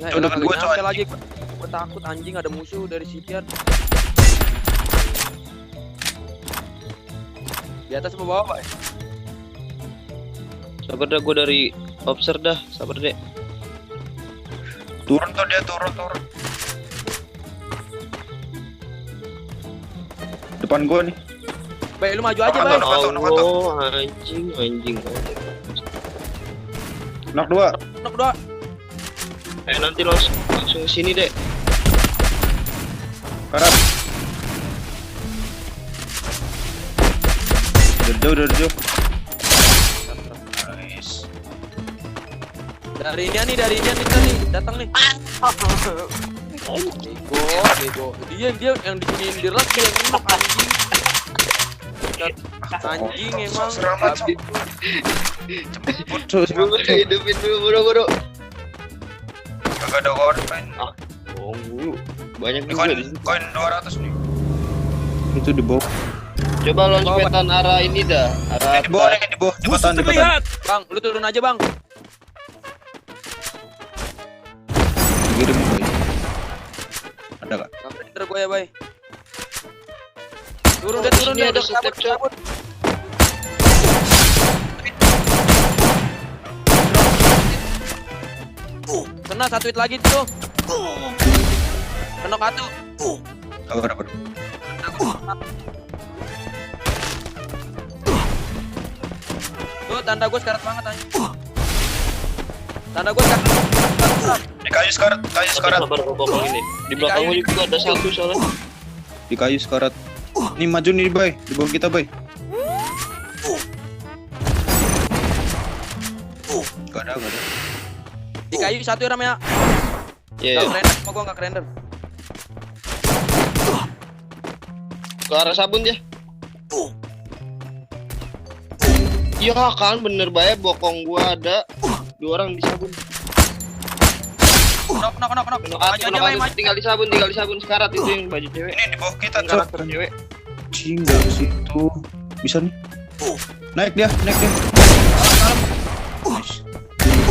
Nah, Udah elah, gua kagak nyampe coy. lagi. Gua takut anjing ada musuh dari Sitian. Di atas apa bawah, Pak? Sabar dah, gue dari observe dah, sabar deh. Turun tuh dia, turun. Depan gua nih. Bay, lu maju aja, Apa Bay. tuh? Nokato. Oh, anjing. Knock 2. Nok doa. Nanti langsung ke sini deh. Karat. Dari jauh. Nice. Dari ini nih tadi datang nih. Bego. Dia yang di sini direk dia yang enak anjing. Anjing emang. Seramat. Hidupin dulu, boro-boro. Kagak ada korban. Bohong dulu. Banyak Ini juga. koin 200 nih. Itu di bawah. Coba loncetan arah ini dah. Arah Di bawah nih, di bawah. Jembatan. Terlihat. Bang, lu turun aja, Bang. Kirim boy. Ada enggak? Ntar gue ya, Bay. Turun Oh, deh, di sini ada step, Cok. Kena satu hit lagi tuh. Kena satu. Kagak ada. Tuh tanda gue sekarat banget anjing. Tanda gue sekarat. Di kayu sekarat. sabar bokong ini. Di belakangmu juga ada satu soalnya. Di kayu sekarat. Nih maju nih, Bay. Di bawah kita, Bay. Gak ada. Di kayu satu ya, Ram ya. Iya. Gak render, sama gua gak render. Ke arah sabun dia. Iya kan, bener bae bokong gua ada 2 orang di sabun. Knock. Maju aja, Bay, maju. Tinggal di sabun sekarat itu yang baju cewek. Ini di bawah kita, Yang Cok. karakter cewek. Cing, dari situ. Bisa nih. Naik dia. Nice.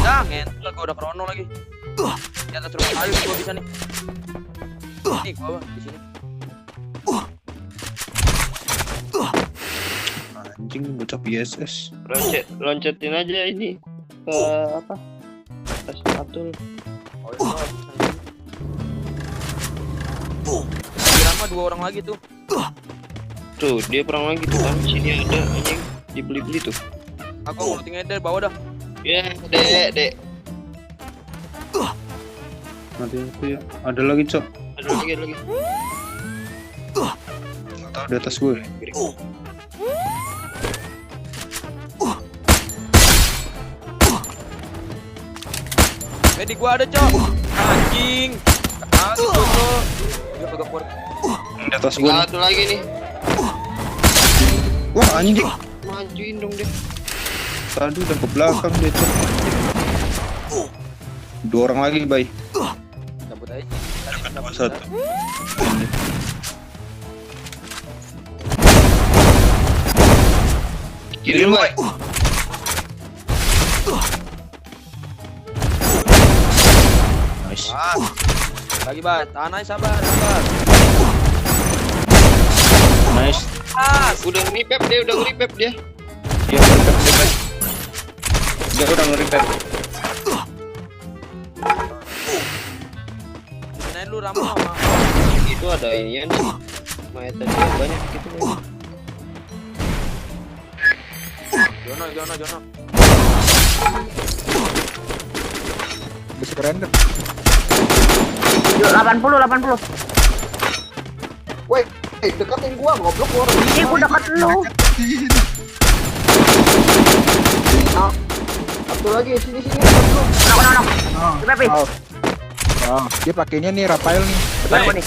Dah, ngentot gua udah krono lagi. Di atas rumah kayu gua bisa nih. Nih gua Bang, di sini. Anjing bocah PSS. Loncetin aja ini ke apa? Atas patul. Oh, iya. Di Rama 2 orang lagi tuh. Tuh, dia perang lagi tuh kan. Sini ada anjing dibeli-beli tuh. Aku ngeluting dari bawah dah. Ya, dek. Nanti aku ya. Ada lagi, Cok. Ada lagi. Nggak tahu di atas gue. Di gua ada, Cok. Anjing. Kagak tuh. Dia kagak kuat. Di atas gue. Satu lagi nih. Wah, anjing. Majuin dong deh. Tadi udah ke belakang dia, Cok. 2 orang lagi, Bay. Cabut aja. Dapat 1. Kiri lu, Bay. Nice. Lagi, Bay. Tahan aja, sabar. Nice. Udah nge-repap dia. Iya, nge-repair dia, Bay. Dia udah nge-repair. Disini lu Rama sama. Itu ada inian sih. Mayat tadi banyak gitu. Jono. Bisa render. Yuk 80. Woi, deketin gua, goblok gua. Ini gua deket lu. Satu lagi, sini dekat lu. Nok. Pepe. Oh, dia pakainya nih Rafael nih. Depan gua nih.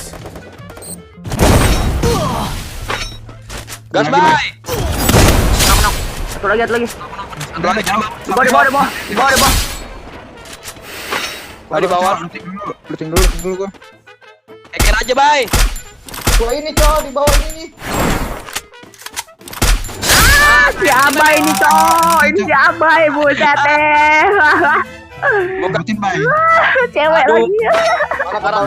Gas, Bay. Nok. Satu lagi. Di bawah. Di bawah. Looting dulu gua. Eker aja, Bay. Gua ini, Cok, di bawah ini. Si Abai ini, Cok. Ini si Abai, buset deh. Rutin bay. Cewek Aduh. lagi. Mana kata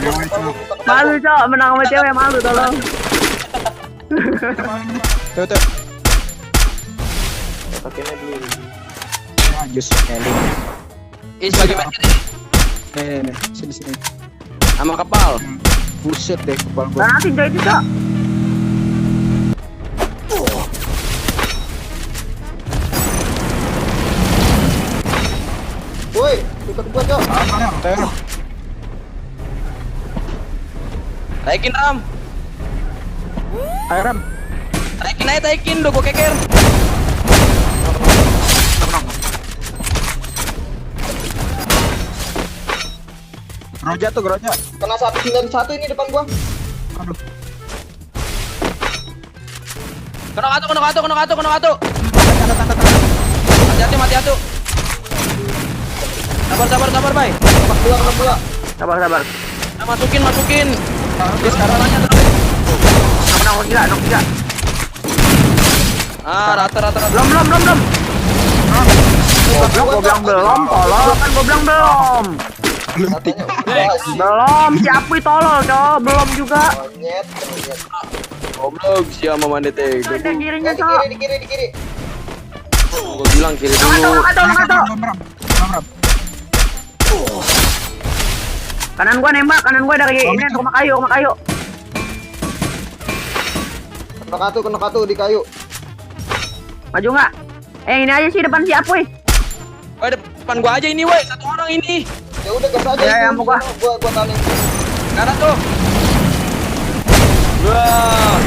Malu, Cok. Menang sama cewek malu, tolong. Tuh. Pakainya dulu. Jus Kelly. Is bagi medkit ini. Nih. Sini. Sama kepal. Buset deh kepala gua. Granatin Cok itu, Cok. Woi, ikut gua, Cok. Teror. Taikin Ram. Ayo Ram. Taikin aja taikin, udah gua keker. Groja tuh groja. Kena 191 ini depan gua. Aduh. Kena katu. Hati-hati mati atu. Sabar bay. Kena bola. Sabar. Nah, masukin. Sekarang aja terus. Knock tiga. Rata. Belum. Gua bilang belum, tolol kan gua bilang belum. Katanya Belum, si Apuy tolol, Cok. Belum juga. Monyet. Goblok si sama Mandete. Ada kirinya, Di Cok. kiri. Gua bilang kiri Knock dulu. satu. Kanan gua nembak, dari ini rumah kayu. Kena katu di kayu. Maju nggak? Ini aja sih depan si Apuy. Depan gua aja ini, woi. Satu orang ini. Ya udah gas aja. Ya, itu. muka. Gua taling. Kanan tuh. Wah.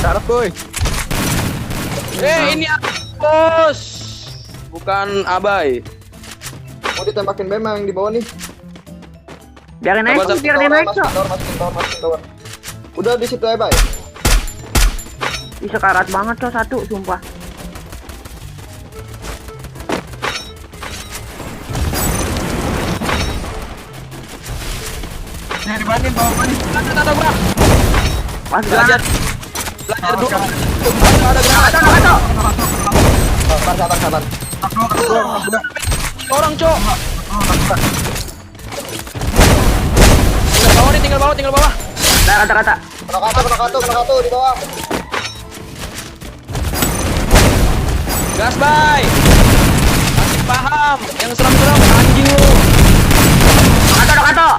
Syarat, boy. Ini bos. Bukan Abai. Mau ditembakin bema yang di bawah nih. Biarin aja Sabar, biar dia naik, Cok. Masukin tower. Udah di situ ya, Bay. Bisa karat banget, Cok, satu, sumpah. Saya dibatin bawa bani. Ada gua. Pas Belajar granat. dulu. Ada granat. Sabar. Dua. Orang, Cok. Tinggal bawah. Nah, kata-kata. Kena katu di bawah. Gas, bay. Masih paham. Yang seram-seram anjing lu. Kata.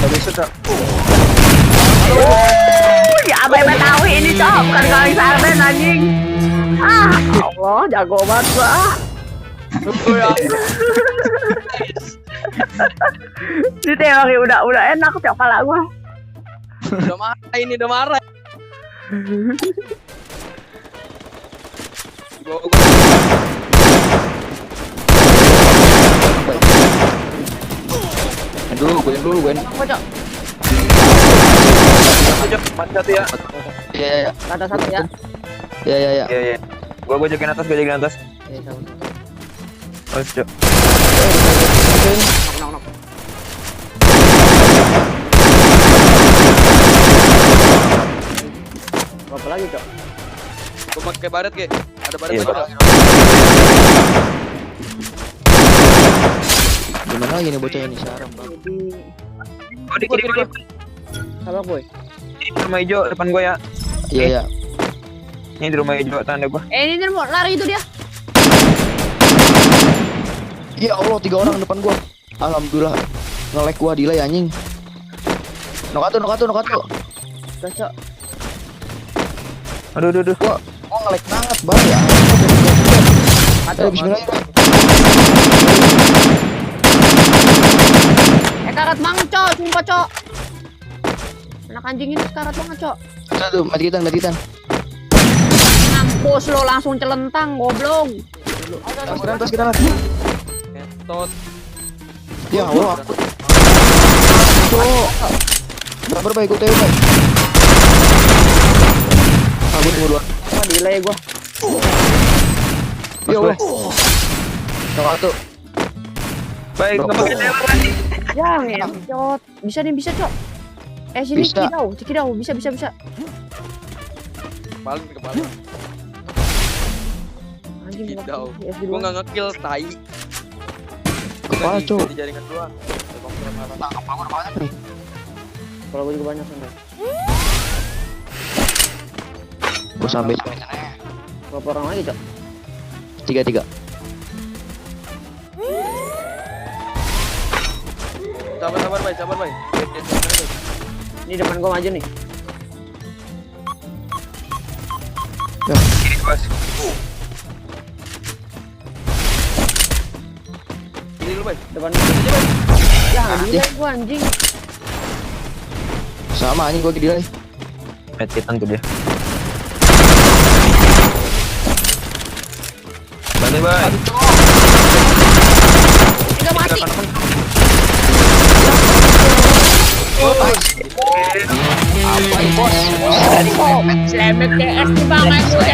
Gak bisa, Cok. Ya Abai Betawi ini, Cok. Bukan kali sarben, anjing. Allah, jago banget gua. Ini teori udah enak Cok pala gua. Udah marah. Dulu, Gwen. Apa, Cok? Mati satu ya. Iya. Kata satu ya. Iya. Iya. Gua jokin atas. Terus, Cok. Apa lagi, Cok? Gua pakai baret, Ge. Ada baret Iya. juga. Gimana lagi nih bocah ini sarang, Bang? Di kiri. Sabar, boy. Di rumah hijau depan gua ya. Iya. Ini di rumah hijau tanda gua. Ini mau lari itu dia. Ya Allah, 3 orang depan gua. Alhamdulillah. Nge-lag gua delay anjing. Nokatu. Terus, Cok. Aduh. Gua nge-lag banget, Bang ya. Bismillah. Karat banget, Cok. Sumpah, Cok. Anak anjing ini karat banget, Cok. Tuh, mati kita. Mampus lo langsung celentang, goblok. Tas kita. Entot. Ya Allah. Cok. Sabar, baik, gue teo, baik. Gue tunggu duluan. Delay gua. Ya Allah. Nokatu. Baik, Bro. enggak pakai tembak lagi. Jangan, Cok. Bisa, Cok. Sini Bisa. Cikidau. Bisa. Kepala. Anjing Tidak. yes, Gua nggak ngekill tai. Kepala, Ganti- Cok. ganti jaringan doang. Kalau gue juga banyak sampai. Gua sampai Berapa orang lagi, Cok? 3-3. Sabar bay, sabar bay. Ini depan gua maju nih. Ya. Ini lu bay. Depan gua aja, Bay. Ya, dia gua anjing. Sama anjing gua delay. Metitan tuh dia. Balik bay. Enggak mati. Apa bos? Selamat DS di bawah gue,